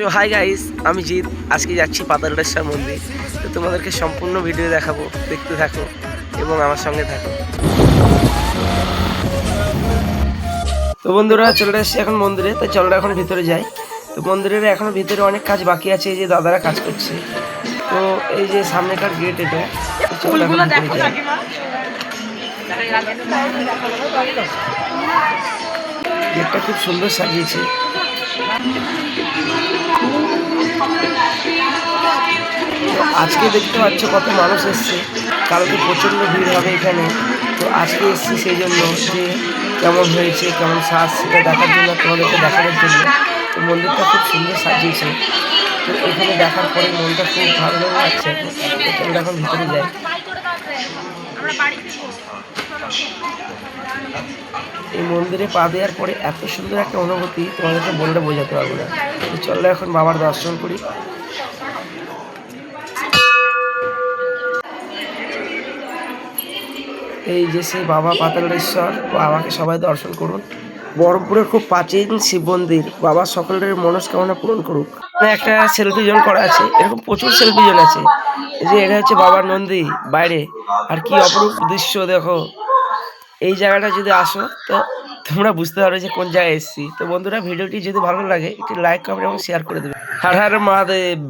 So hi guys, আমি জিৎ। আজকে যাচ্ছি পাতালরেশ্বর মন্দির। তো তোমাদেরকে সম্পূর্ণ ভিডিও দেখাবো, দেখতে থাকো এবং আমার সঙ্গে থাকো। তো বন্ধুরা চলে এসেছি এখন মন্দিরে, তো চলো এখন ভিতরে যাই। তো মন্দিরের এখনো ভিতরে অনেক কাজ বাকি আছে, এই যে দাদারা কাজ করছে। তো এই যে সামনেকার গেট এটা, তো চলো এখন ভিতরে যাই। গেটটা খুব সুন্দর সাজিয়েছে। আজকে দেখতে পাচ্ছ কত মানুষ এসছে, কালকে প্রচণ্ড ভিড় হবে এখানে। তো আজকে এসছি সেই জন্য যে কেমন হয়েছে, কেমন সাজ, সেটা দেখার জন্য, তোমাদেরকে দেখানোর জন্য। তো মন্দিরটা খুব সুন্দর সাজিয়েছে। তো এখানে দেখার পরে মনটা খুব ভালো লেগে যাচ্ছে। তো চলো এখন ভিতরে যাই। এই মন্দিরে পা দেওয়ার পরে এত সুন্দর একটা অনুভূতি তোমাদেরকে বললে বোঝাতে পারবো না। তো চলো এখন বাবার দর্শন করি। এই যে সেই বাবা পাতালেশ্বর, বাবাকে সবাই দর্শন করুন। বহরমপুরের খুব প্রাচীন শিব মন্দির, বাবা সকলের মনস্কামনা পূরণ করুক। এখানে একটা সেলফি জোন করা আছে, এরকম প্রচুর সেলফি জোন আছে। এই যে এটা হচ্ছে বাবার নন্দী বাইরে, আর কি অপরূপ দৃশ্য দেখো। এই জায়গাটা যদি আসো তো তোমরা বুঝতে পারবে যে কোন জায়গায় এসেছি। তো বন্ধুরা, ভিডিওটি যদি ভালো লাগে একটি লাইক, কমেন্ট এবং শেয়ার করে দেবে। হর হর মহাদেব।